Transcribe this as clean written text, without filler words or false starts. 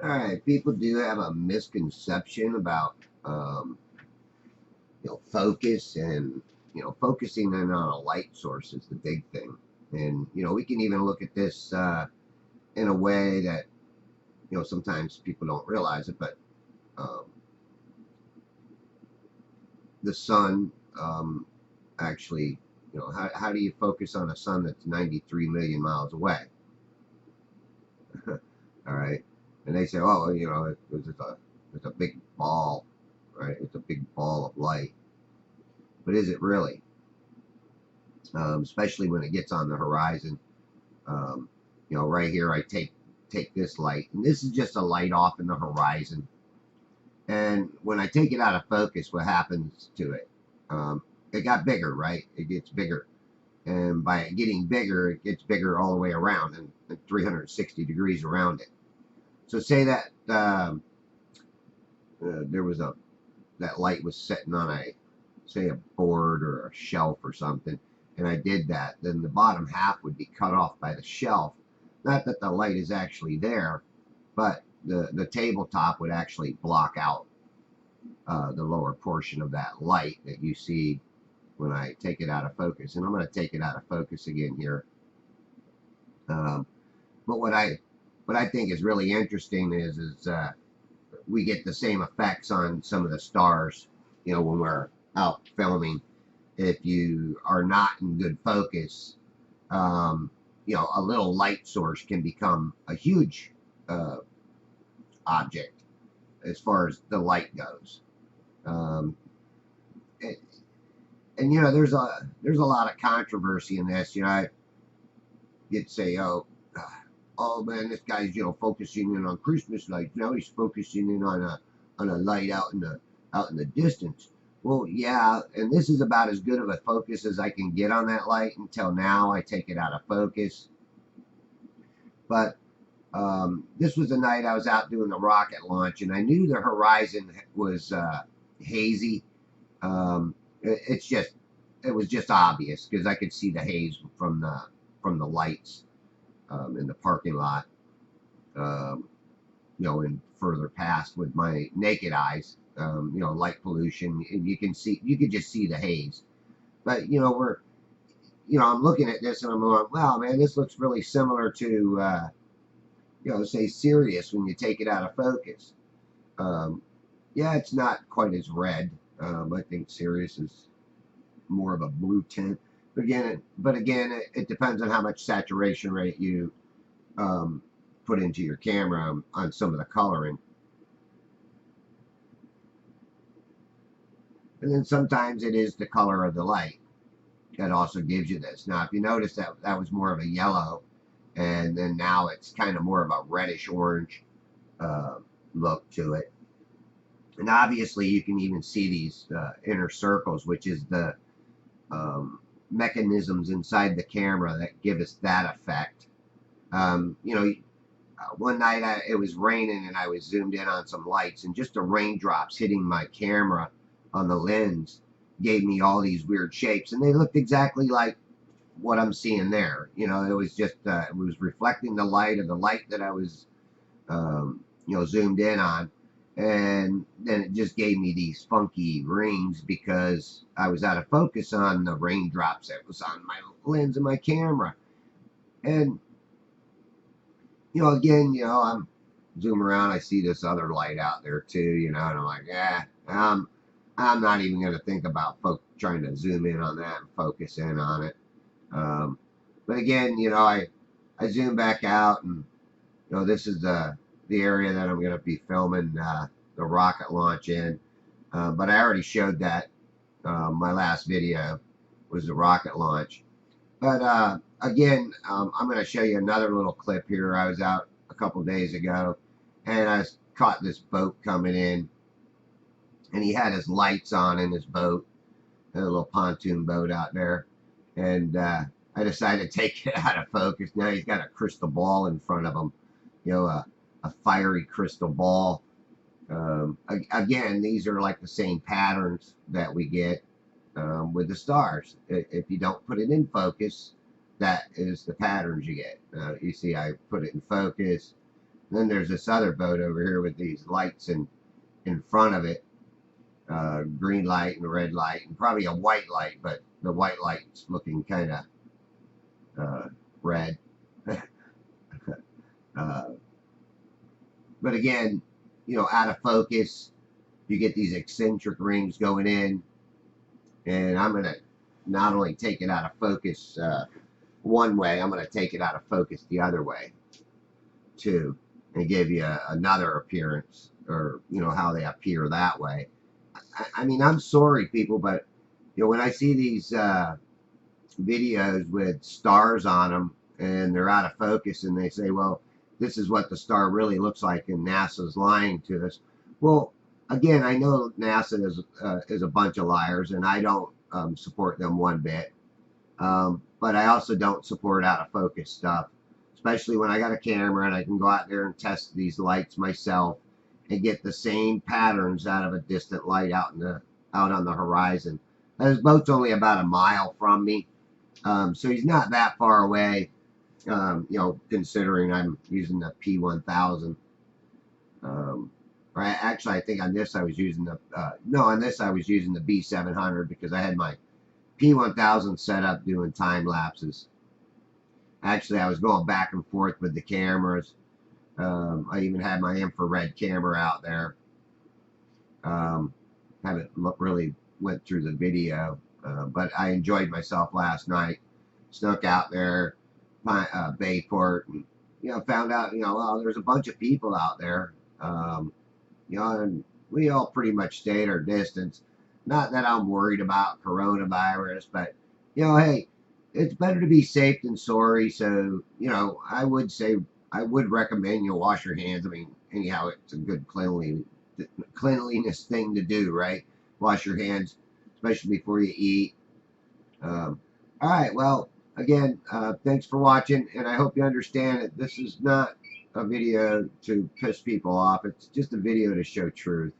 All right, people do have a misconception about focus and focusing in on a light source is the big thing. And we can even look at this in a way that sometimes people don't realize it, but um, the sun actually, how do you focus on a sun that's 93 million miles away? All right, and they say, oh, it's a big ball, right? It's a big ball of light, but is it really? Especially when it gets on the horizon. Um, right here, I take this light, and this is just a light off in the horizon. And when I take it out of focus, what happens to it? It got bigger, right? It gets bigger, and by it getting bigger, it gets bigger all the way around and 360 degrees around it. So say that there was that light was sitting on say a board or a shelf or something, and I did that, then the bottom half would be cut off by the shelf. Not that the light is actually there, but the tabletop would actually block out the lower portion of that light that you see when I take it out of focus. And I'm going to take it out of focus again here. Um, but what I think is really interesting is we get the same effects on some of the stars, when we're out filming. If you are not in good focus, a little light source can become a huge uh, object as far as the light goes. Um, it, and there's a lot of controversy in this. You'd say, oh man, this guy's focusing in on Christmas lights. Now he's focusing in on a light out in the distance. Well, yeah, and this is about as good of a focus as I can get on that light until now I take it out of focus. But this was the night I was out doing the rocket launch, and I knew the horizon was hazy. It's just it was just obvious because I could see the haze from the lights in the parking lot. Um, and further past with my naked eyes. Light pollution, and you can just see the haze. But I'm looking at this and I'm going, wow, man, this looks really similar to say Sirius when you take it out of focus. Um, yeah, it's not quite as red. I think Sirius is more of a blue tint. But again, it depends on how much saturation rate you um, put into your camera on some of the coloring. And then sometimes it is the color of the light that also gives you this. Now, if you notice that was more of a yellow, and then now it's kind of more of a reddish orange uh, look to it. And obviously, you can even see these inner circles, which is the mechanisms inside the camera that give us that effect. One night it was raining and I was zoomed in on some lights, and just the raindrops hitting my camera on the lens gave me all these weird shapes, and they looked exactly like what I'm seeing there. It was just it was reflecting the light of the light that I was zoomed in on, and then it just gave me these funky rings because I was out of focus on the raindrops that was on my lens of my camera. And again, I'm zoom around, I see this other light out there too, and I'm like, I'm not even going to think about trying to zoom in on that and focus in on it. But again, I zoom back out, and this is the area that I'm going to be filming the rocket launch in. But I already showed that my last video was the rocket launch. But again, I'm going to show you another little clip here. I was out a couple days ago, and I caught this boat coming in, and he had his lights on in his boat, a little pontoon boat out there, and I decided to take it out of focus. Now he's got a crystal ball in front of him, a fiery crystal ball. Again, these are like the same patterns that we get with the stars. If you don't put it in focus, that is the patterns you get. You see, I put it in focus. Then there's this other boat over here with these lights in front of it. Green light and a red light and probably a white light, but the white light's looking kind of red. uh, but again, you know, out of focus, you get these eccentric rings going in, and I'm going to not only take it out of focus one way, I'm going to take it out of focus the other way too, and give you another appearance, or you know how they appear that way. I mean, I'm sorry, people, but you know, when I see these videos with stars on them and they're out of focus, and they say, "Well, this is what the star really looks like," and NASA's lying to us. Well, again, I know NASA is a bunch of liars, and I don't support them one bit. But I also don't support out of focus stuff, especially when I got a camera and I can go out there and test these lights myself and get the same patterns out of a distant light out on the horizon. This boat's only about a mile from me, so he's not that far away. You know, considering I'm using the P1000. Or actually, I think on this I was using the no, on this I was using the B700 because I had my P1000 set up doing time lapses. Actually, I was going back and forth with the cameras. I even had my infrared camera out there. Haven't really went through the video, but I enjoyed myself last night. Snuck out there, Bayport, and you know, found out, you know, well, there's a bunch of people out there. You know, and we all pretty much stayed our distance. Not that I'm worried about coronavirus, but you know, hey, it's better to be safe than sorry. So, you know, I would say I would recommend you wash your hands. I mean, anyhow, it's a good cleanliness thing to do, right? Wash your hands, especially before you eat. All right, well, again, thanks for watching, and I hope you understand that this is not a video to piss people off. It's just a video to show truth.